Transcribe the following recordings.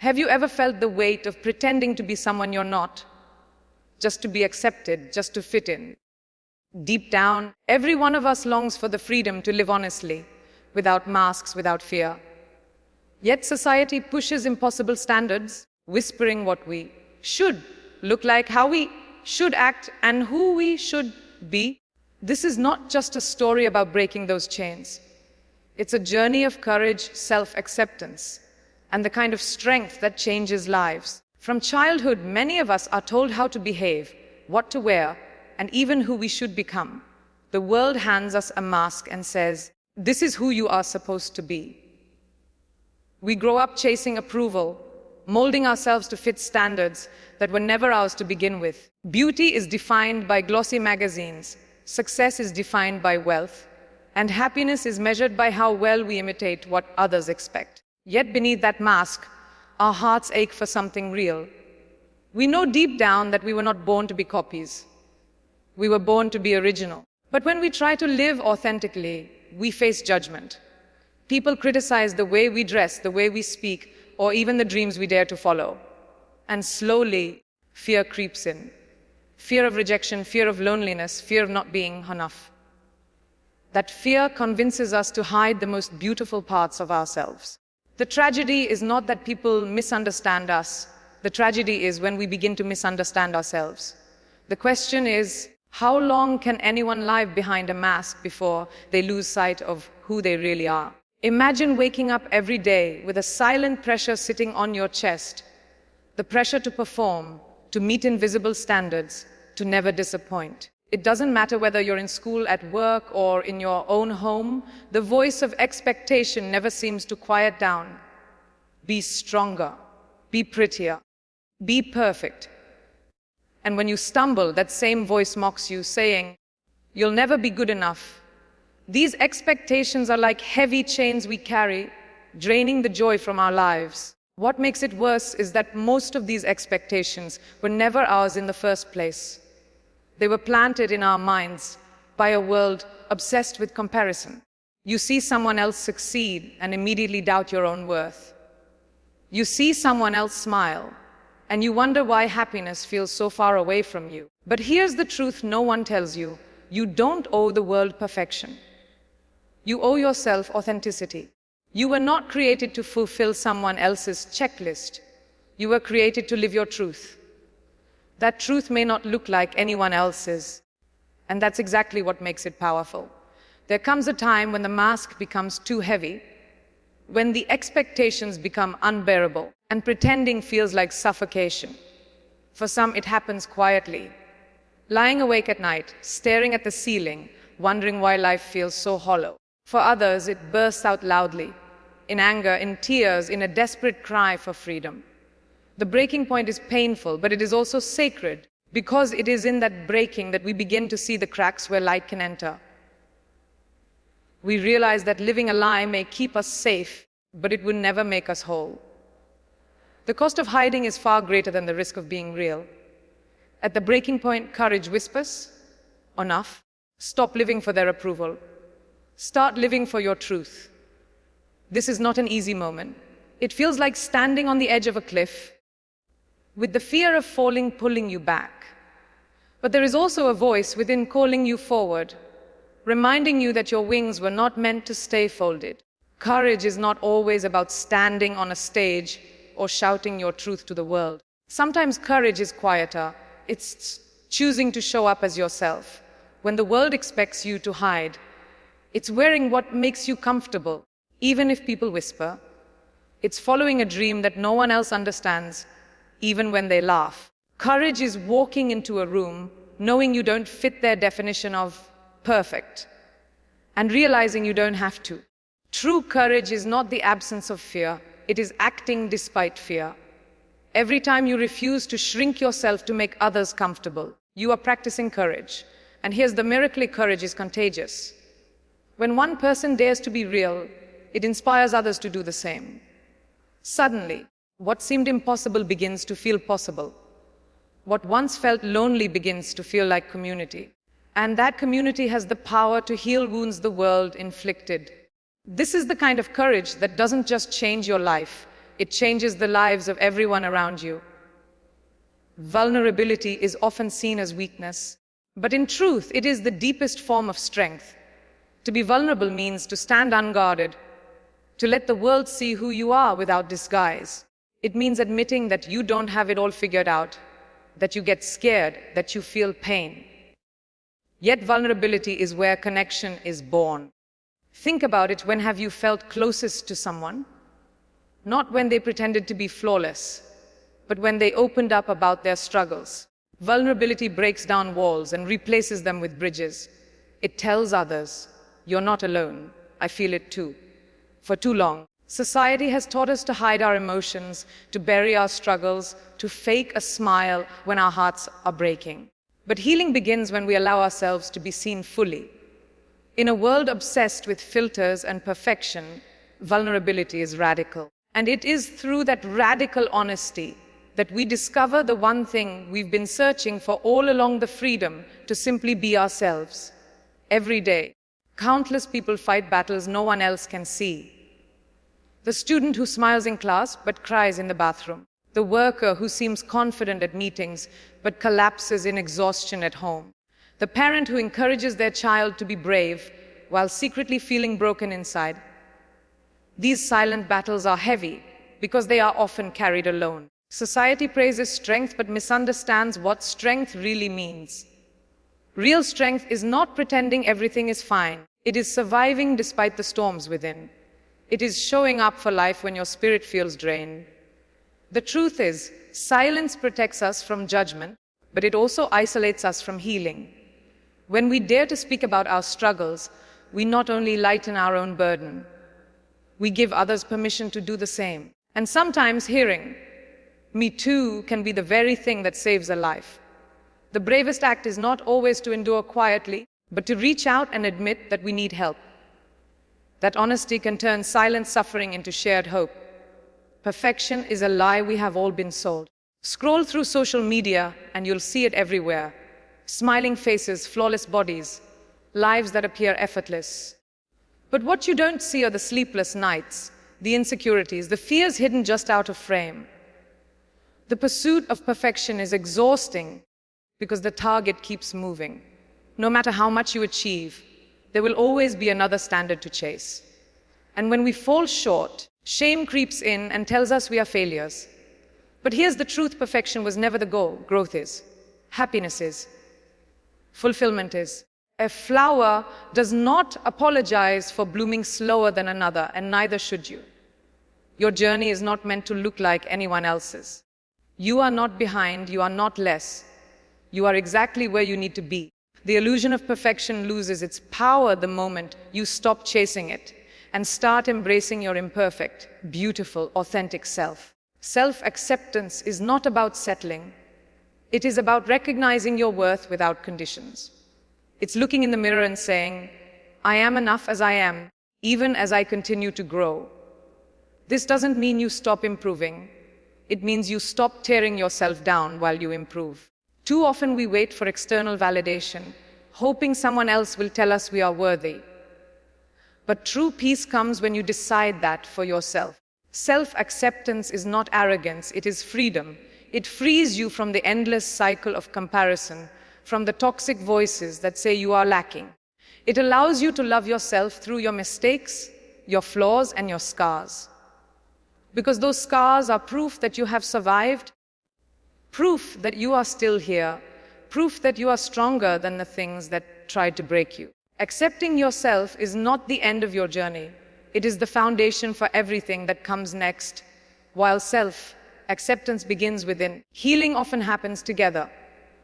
Have you ever felt the weight of pretending to be someone you're not, just to be accepted, just to fit in? Deep down, every one of us longs for the freedom to live honestly, without masks, without fear. Yet society pushes impossible standards, whispering what we should look like, how we should act, and who we should be. This is not just a story about breaking those chains. It's a journey of courage, self-acceptance, and the kind of strength that changes lives. From childhood, many of us are told how to behave, what to wear, and even who we should become. The world hands us a mask and says, "This is who you are supposed to be." We grow up chasing approval, molding ourselves to fit standards that were never ours to begin with. Beauty is defined by glossy magazines, success is defined by wealth, and happiness is measured by how well we imitate what others expect. Yet beneath that mask, our hearts ache for something real. We know deep down that we were not born to be copies. We were born to be original. But when we try to live authentically, we face judgment. People criticize the way we dress, the way we speak, or even the dreams we dare to follow. And slowly, fear creeps in. Fear of rejection, fear of loneliness, fear of not being enough. That fear convinces us to hide the most beautiful parts of ourselves. The tragedy is not that people misunderstand us. The tragedy is when we begin to misunderstand ourselves. The question is, how long can anyone live behind a mask before they lose sight of who they really are? Imagine waking up every day with a silent pressure sitting on your chest. The pressure to perform, to meet invisible standards, to never disappoint. It doesn't matter whether you're in school, at work, or in your own home. The voice of expectation never seems to quiet down. Be stronger. Be prettier. Be perfect. And when you stumble, that same voice mocks you, saying, "You'll never be good enough." These expectations are like heavy chains we carry, draining the joy from our lives. What makes it worse is that most of these expectations were never ours in the first place. They were planted in our minds by a world obsessed with comparison. You see someone else succeed and immediately doubt your own worth. You see someone else smile and you wonder why happiness feels so far away from you. But here's the truth no one tells you. You don't owe the world perfection. You owe yourself authenticity. You were not created to fulfill someone else's checklist. You were created to live your truth. That truth may not look like anyone else's, and that's exactly what makes it powerful. There comes a time when the mask becomes too heavy, when the expectations become unbearable, and pretending feels like suffocation. For some, it happens quietly, lying awake at night, staring at the ceiling, wondering why life feels so hollow. For others, it bursts out loudly, in anger, in tears, in a desperate cry for freedom. The breaking point is painful, but it is also sacred, because it is in that breaking that we begin to see the cracks where light can enter. We realize that living a lie may keep us safe, but it will never make us whole. The cost of hiding is far greater than the risk of being real. At the breaking point, courage whispers, "Enough. Stop living for their approval. Start living for your truth." This is not an easy moment. It feels like standing on the edge of a cliff, with the fear of falling pulling you back. But there is also a voice within calling you forward, reminding you that your wings were not meant to stay folded. Courage is not always about standing on a stage or shouting your truth to the world. Sometimes courage is quieter. It's choosing to show up as yourself. When the world expects you to hide, it's wearing what makes you comfortable, even if people whisper. It's following a dream that no one else understands, even when they laugh. Courage is walking into a room, knowing you don't fit their definition of perfect, and realizing you don't have to. True courage is not the absence of fear, it is acting despite fear. Every time you refuse to shrink yourself to make others comfortable, you are practicing courage. And here's the miracle: courage is contagious. When one person dares to be real, it inspires others to do the same. Suddenly, what seemed impossible begins to feel possible. What once felt lonely begins to feel like community. And that community has the power to heal wounds the world inflicted. This is the kind of courage that doesn't just change your life, It changes the lives of everyone around you. Vulnerability is often seen as weakness, but in truth, it is the deepest form of strength. To be vulnerable means to stand unguarded, to let the world see who you are without disguise. It means admitting that you don't have it all figured out, that you get scared, that you feel pain. Yet vulnerability is where connection is born. Think about it, when have you felt closest to someone? Not when they pretended to be flawless, but when they opened up about their struggles. Vulnerability breaks down walls and replaces them with bridges. It tells others, "You're not alone. I feel it too." For too long, society has taught us to hide our emotions, to bury our struggles, to fake a smile when our hearts are breaking. But healing begins when we allow ourselves to be seen fully. In a world obsessed with filters and perfection, vulnerability is radical. And it is through that radical honesty that we discover the one thing we've been searching for all along: the freedom to simply be ourselves. Every day, countless people fight battles no one else can see. The student who smiles in class but cries in the bathroom. The worker who seems confident at meetings but collapses in exhaustion at home. The parent who encourages their child to be brave while secretly feeling broken inside. These silent battles are heavy because they are often carried alone. Society praises strength but misunderstands what strength really means. Real strength is not pretending everything is fine. It is surviving despite the storms within. It is showing up for life when your spirit feels drained. The truth is, silence protects us from judgment, but it also isolates us from healing. When we dare to speak about our struggles, we not only lighten our own burden, we give others permission to do the same. And sometimes hearing, "Me too," can be the very thing that saves a life. The bravest act is not always to endure quietly, but to reach out and admit that we need help. That honesty can turn silent suffering into shared hope. Perfection is a lie we have all been sold. Scroll through social media and you'll see it everywhere. Smiling faces, flawless bodies, lives that appear effortless. But what you don't see are the sleepless nights, the insecurities, the fears hidden just out of frame. The pursuit of perfection is exhausting because the target keeps moving. No matter how much you achieve, there will always be another standard to chase. And when we fall short, shame creeps in and tells us we are failures. But here's the truth: perfection was never the goal. Growth is. Happiness is. Fulfillment is. A flower does not apologize for blooming slower than another, and neither should you. Your journey is not meant to look like anyone else's. You are not behind, you are not less. You are exactly where you need to be. The illusion of perfection loses its power the moment you stop chasing it and start embracing your imperfect, beautiful, authentic self. Self-acceptance is not about settling. It is about recognizing your worth without conditions. It's looking in the mirror and saying, "I am enough as I am, even as I continue to grow." This doesn't mean you stop improving. It means you stop tearing yourself down while you improve. Too often we wait for external validation, hoping someone else will tell us we are worthy. But true peace comes when you decide that for yourself. Self-acceptance is not arrogance, it is freedom. It frees you from the endless cycle of comparison, from the toxic voices that say you are lacking. It allows you to love yourself through your mistakes, your flaws, and your scars. Because those scars are proof that you have survived, proof that you are still here, proof that you are stronger than the things that tried to break you. Accepting yourself is not the end of your journey. It is the foundation for everything that comes next. While self-acceptance begins within, healing often happens together.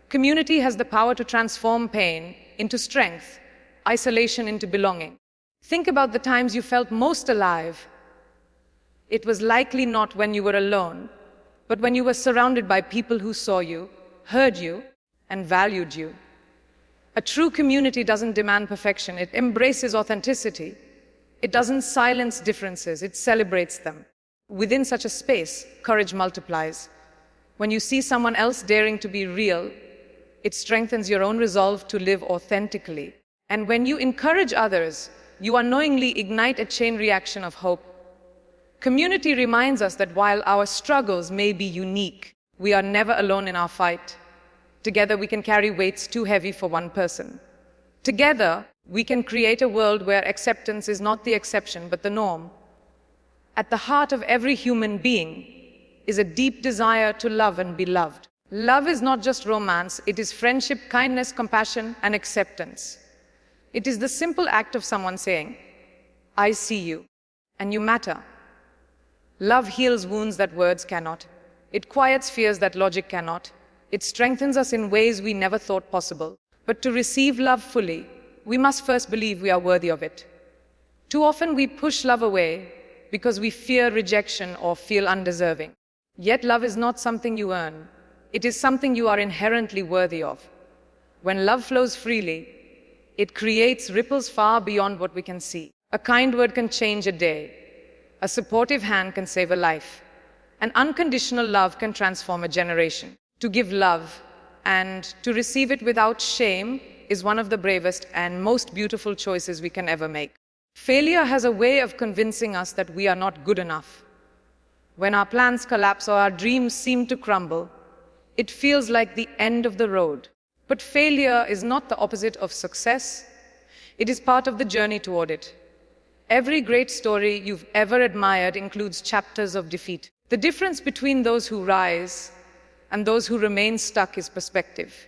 Community has the power to transform pain into strength, isolation into belonging. Think about the times you felt most alive. It was likely not when you were alone, but when you were surrounded by people who saw you, heard you, and valued you. A true community doesn't demand perfection, it embraces authenticity. It doesn't silence differences, it celebrates them. Within such a space, courage multiplies. When you see someone else daring to be real, it strengthens your own resolve to live authentically. And when you encourage others, you unknowingly ignite a chain reaction of hope. Community reminds us that while our struggles may be unique, we are never alone in our fight. Together, we can carry weights too heavy for one person. Together, we can create a world where acceptance is not the exception, but the norm. At the heart of every human being is a deep desire to love and be loved. Love is not just romance, it is friendship, kindness, compassion, and acceptance. It is the simple act of someone saying, "I see you, and you matter." Love heals wounds that words cannot. It quiets fears that logic cannot. It strengthens us in ways we never thought possible. But to receive love fully, we must first believe we are worthy of it. Too often we push love away because we fear rejection or feel undeserving. Yet love is not something you earn. It is something you are inherently worthy of. When love flows freely, it creates ripples far beyond what we can see. A kind word can change a day. A supportive hand can save a life. An unconditional love can transform a generation. To give love and to receive it without shame is one of the bravest and most beautiful choices we can ever make. Failure has a way of convincing us that we are not good enough. When our plans collapse or our dreams seem to crumble, it feels like the end of the road. But failure is not the opposite of success. It is part of the journey toward it. Every great story you've ever admired includes chapters of defeat. The difference between those who rise and those who remain stuck is perspective.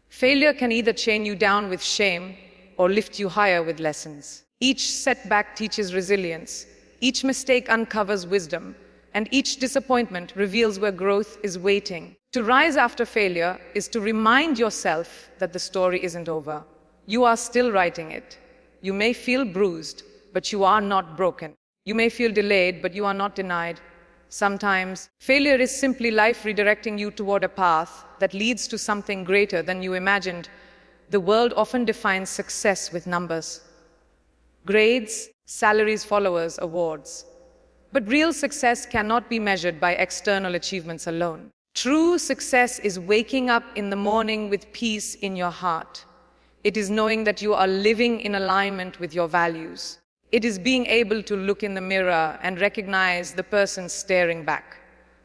Failure can either chain you down with shame or lift you higher with lessons. Each setback teaches resilience, each mistake uncovers wisdom, and each disappointment reveals where growth is waiting. To rise after failure is to remind yourself that the story isn't over. You are still writing it. You may feel bruised, but you are not broken. You may feel delayed, but you are not denied. Sometimes, failure is simply life redirecting you toward a path that leads to something greater than you imagined. The world often defines success with numbers. Grades, salaries, followers, awards. But real success cannot be measured by external achievements alone. True success is waking up in the morning with peace in your heart. It is knowing that you are living in alignment with your values. It is being able to look in the mirror and recognize the person staring back.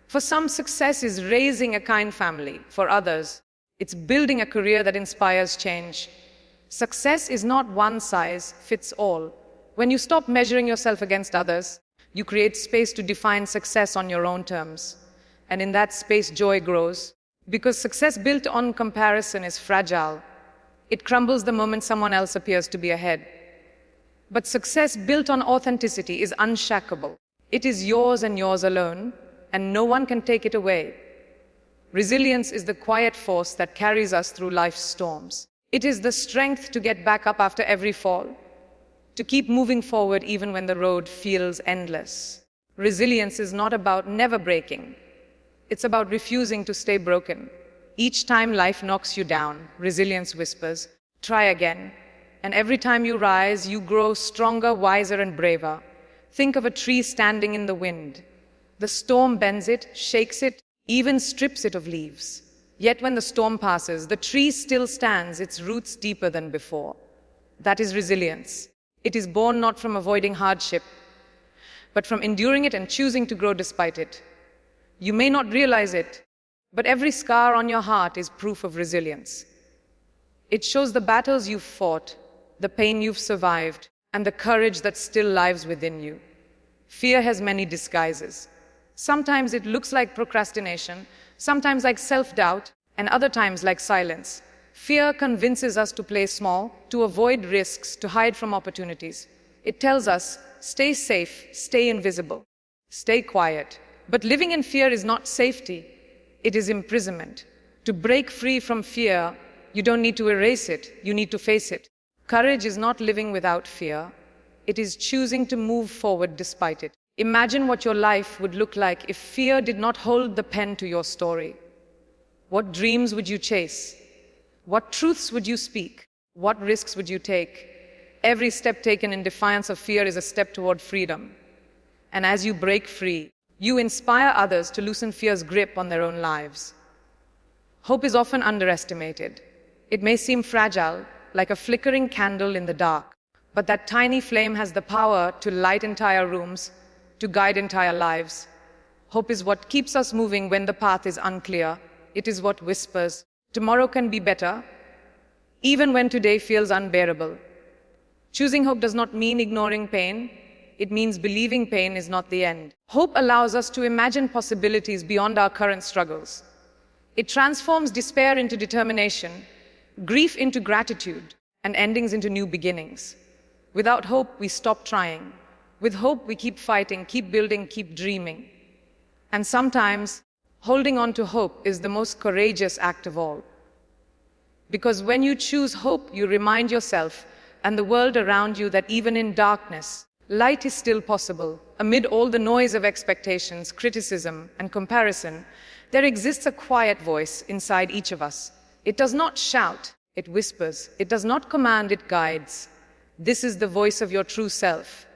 For some, success is raising a kind family. For others, it's building a career that inspires change. Success is not one size fits all. When you stop measuring yourself against others, you create space to define success on your own terms. And in that space, joy grows. Because success built on comparison is fragile. It crumbles the moment someone else appears to be ahead. But success built on authenticity is unshakable. It is yours and yours alone, and no one can take it away. Resilience is the quiet force that carries us through life's storms. It is the strength to get back up after every fall, to keep moving forward even when the road feels endless. Resilience is not about never breaking. It's about refusing to stay broken. Each time life knocks you down, resilience whispers, "Try again." And every time you rise, you grow stronger, wiser, and braver. Think of a tree standing in the wind. The storm bends it, shakes it, even strips it of leaves. Yet when the storm passes, the tree still stands, its roots deeper than before. That is resilience. It is born not from avoiding hardship, but from enduring it and choosing to grow despite it. You may not realize it, but every scar on your heart is proof of resilience. It shows the battles you've fought, the pain you've survived, and the courage that still lives within you. Fear has many disguises. Sometimes it looks like procrastination, sometimes like self-doubt, and other times like silence. Fear convinces us to play small, to avoid risks, to hide from opportunities. It tells us, stay safe, stay invisible, stay quiet. But living in fear is not safety, it is imprisonment. To break free from fear, you don't need to erase it, you need to face it. Courage is not living without fear. It is choosing to move forward despite it. Imagine what your life would look like if fear did not hold the pen to your story. What dreams would you chase? What truths would you speak? What risks would you take? Every step taken in defiance of fear is a step toward freedom. And as you break free, you inspire others to loosen fear's grip on their own lives. Hope is often underestimated. It may seem fragile, like a flickering candle in the dark, but that tiny flame has the power to light entire rooms, to guide entire lives. Hope is what keeps us moving when the path is unclear. It is what whispers, tomorrow can be better, even when today feels unbearable. Choosing hope does not mean ignoring pain. It means believing pain is not the end. Hope allows us to imagine possibilities beyond our current struggles. It transforms despair into determination, grief into gratitude, and endings into new beginnings. Without hope, we stop trying. With hope, we keep fighting, keep building, keep dreaming. And sometimes, holding on to hope is the most courageous act of all. Because when you choose hope, you remind yourself and the world around you that even in darkness, light is still possible. Amid all the noise of expectations, criticism, and comparison, there exists a quiet voice inside each of us. It does not shout, it whispers. It does not command, it guides. This is the voice of your true self,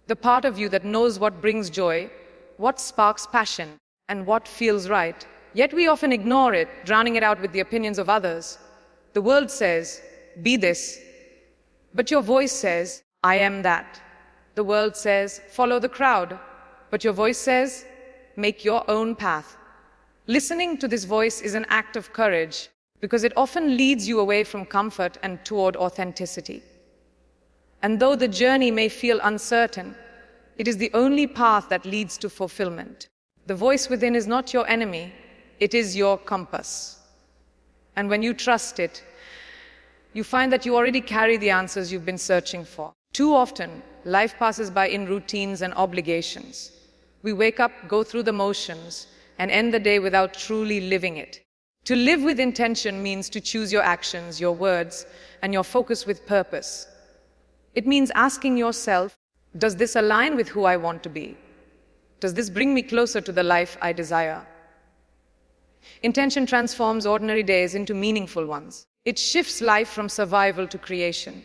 the part of you that knows what brings joy, what sparks passion, and what feels right. Yet we often ignore it, drowning it out with the opinions of others. The world says, be this. But your voice says, I am that. The world says, follow the crowd. But your voice says, make your own path. Listening to this voice is an act of courage because it often leads you away from comfort and toward authenticity. And though the journey may feel uncertain, it is the only path that leads to fulfillment. The voice within is not your enemy, it is your compass. And when you trust it, you find that you already carry the answers you've been searching for. Too often, life passes by in routines and obligations. We wake up, go through the motions, and end the day without truly living it. To live with intention means to choose your actions, your words, and your focus with purpose. It means asking yourself, does this align with who I want to be? Does this bring me closer to the life I desire? Intention transforms ordinary days into meaningful ones. It shifts life from survival to creation.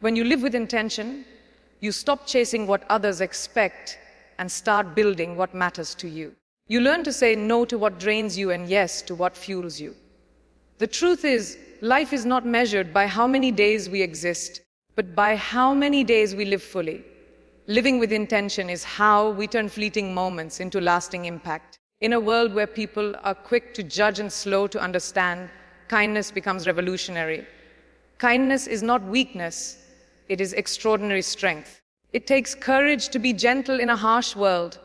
When you live with intention, you stop chasing what others expect and start building what matters to you. You learn to say no to what drains you and yes to what fuels you. The truth is, life is not measured by how many days we exist, but by how many days we live fully. Living with intention is how we turn fleeting moments into lasting impact. In a world where people are quick to judge and slow to understand, kindness becomes revolutionary. Kindness is not weakness, it is extraordinary strength. It takes courage to be gentle in a harsh world,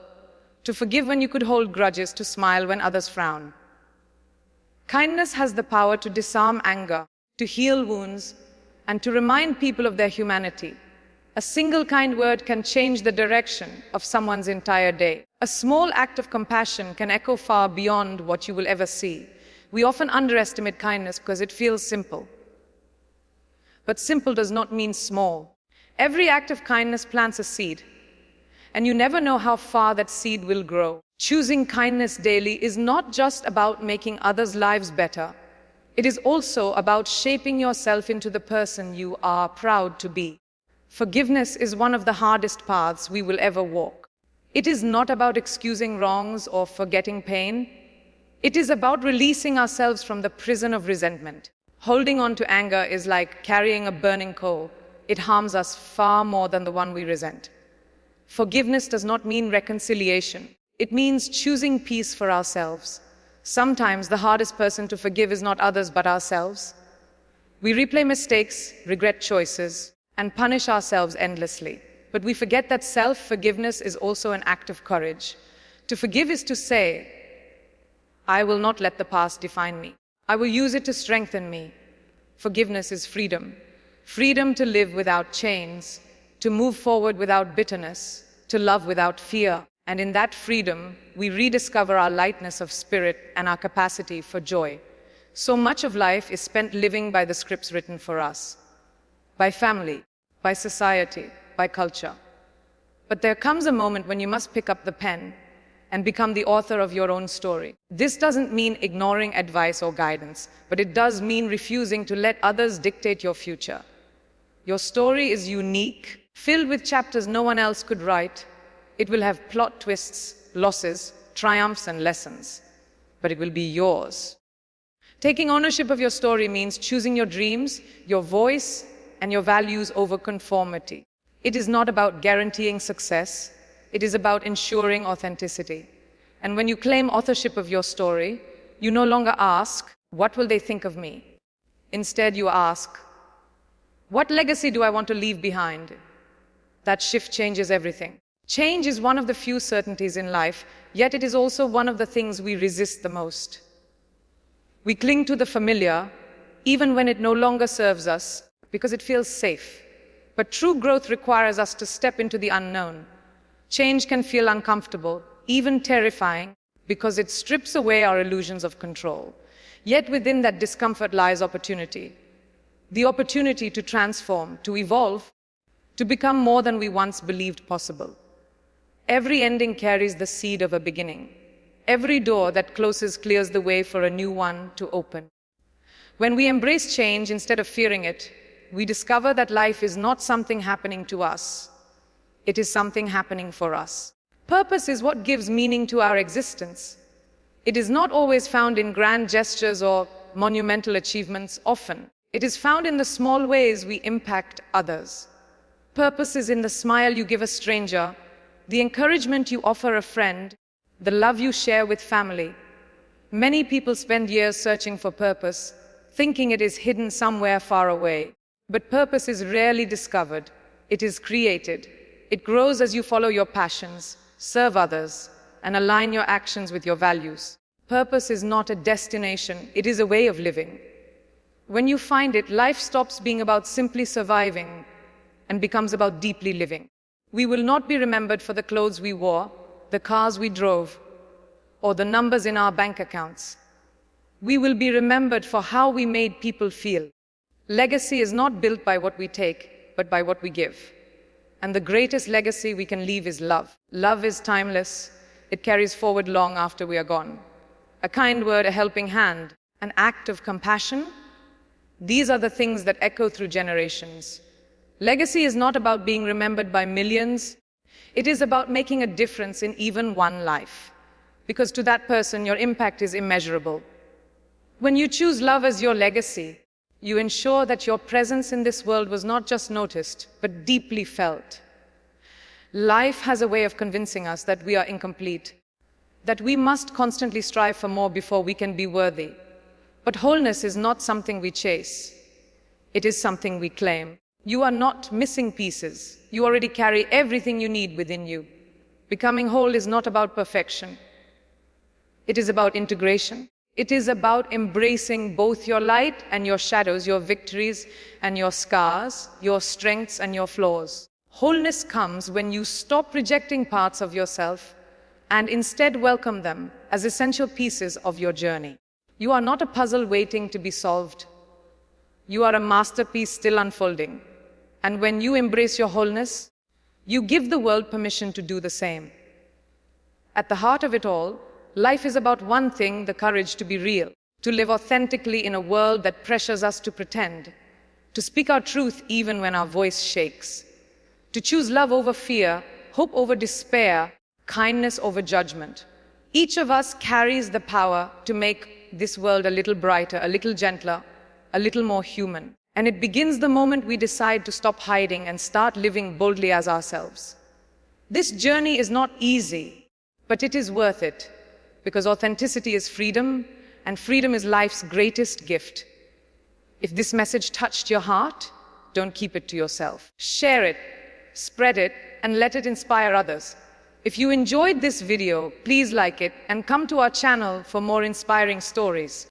to forgive when you could hold grudges, to smile when others frown. Kindness has the power to disarm anger, to heal wounds, and to remind people of their humanity. A single kind word can change the direction of someone's entire day. A small act of compassion can echo far beyond what you will ever see. We often underestimate kindness because it feels simple. But simple does not mean small. Every act of kindness plants a seed, and you never know how far that seed will grow. Choosing kindness daily is not just about making others' lives better. It is also about shaping yourself into the person you are proud to be. Forgiveness is one of the hardest paths we will ever walk. It is not about excusing wrongs or forgetting pain. It is about releasing ourselves from the prison of resentment. Holding on to anger is like carrying a burning coal. It harms us far more than the one we resent. Forgiveness does not mean reconciliation. It means choosing peace for ourselves. Sometimes the hardest person to forgive is not others but ourselves. We replay mistakes, regret choices, and punish ourselves endlessly. But we forget that self-forgiveness is also an act of courage. To forgive is to say, I will not let the past define me. I will use it to strengthen me. Forgiveness is freedom. Freedom to live without chains, to move forward without bitterness, to love without fear. And in that freedom, we rediscover our lightness of spirit and our capacity for joy. So much of life is spent living by the scripts written for us, by family, by society, by culture. But there comes a moment when you must pick up the pen and become the author of your own story. This doesn't mean ignoring advice or guidance, but it does mean refusing to let others dictate your future. Your story is unique, filled with chapters no one else could write. It will have plot twists, losses, triumphs, and lessons, but it will be yours. Taking ownership of your story means choosing your dreams, your voice, and your values over conformity. It is not about guaranteeing success. It is about ensuring authenticity. And when you claim authorship of your story, you no longer ask, what will they think of me? Instead, you ask, what legacy do I want to leave behind? That shift changes everything. Change is one of the few certainties in life, yet it is also one of the things we resist the most. We cling to the familiar, even when it no longer serves us, because it feels safe. But true growth requires us to step into the unknown. Change can feel uncomfortable, even terrifying, because it strips away our illusions of control. Yet within that discomfort lies opportunity. The opportunity to transform, to evolve, to become more than we once believed possible. Every ending carries the seed of a beginning. Every door that closes clears the way for a new one to open. When we embrace change instead of fearing it, we discover that life is not something happening to us. It is something happening for us. Purpose is what gives meaning to our existence. It is not always found in grand gestures or monumental achievements. Often, it is found in the small ways we impact others. Purpose is in the smile you give a stranger, the encouragement you offer a friend, the love you share with family. Many people spend years searching for purpose, thinking it is hidden somewhere far away. But purpose is rarely discovered. It is created. It grows as you follow your passions, serve others, and align your actions with your values. Purpose is not a destination, it is a way of living. When you find it, life stops being about simply surviving and becomes about deeply living. We will not be remembered for the clothes we wore, the cars we drove, or the numbers in our bank accounts. We will be remembered for how we made people feel. Legacy is not built by what we take, but by what we give. And the greatest legacy we can leave is love. Love is timeless. It carries forward long after we are gone. A kind word, a helping hand, an act of compassion. These are the things that echo through generations. Legacy is not about being remembered by millions. It is about making a difference in even one life. Because to that person, your impact is immeasurable. When you choose love as your legacy, you ensure that your presence in this world was not just noticed, but deeply felt. Life has a way of convincing us that we are incomplete, that we must constantly strive for more before we can be worthy. But wholeness is not something we chase. It is something we claim. You are not missing pieces. You already carry everything you need within you. Becoming whole is not about perfection. It is about integration. It is about embracing both your light and your shadows, your victories and your scars, your strengths and your flaws. Wholeness comes when you stop rejecting parts of yourself and instead welcome them as essential pieces of your journey. You are not a puzzle waiting to be solved. You are a masterpiece still unfolding. And when you embrace your wholeness, you give the world permission to do the same. At the heart of it all, life is about one thing, the courage to be real, to live authentically in a world that pressures us to pretend, to speak our truth even when our voice shakes, to choose love over fear, hope over despair, kindness over judgment. Each of us carries the power to make this world a little brighter, a little gentler, a little more human. And it begins the moment we decide to stop hiding and start living boldly as ourselves. This journey is not easy, but it is worth it. Because authenticity is freedom, and freedom is life's greatest gift. If this message touched your heart, don't keep it to yourself. Share it, spread it, and let it inspire others. If you enjoyed this video, please like it and come to our channel for more inspiring stories.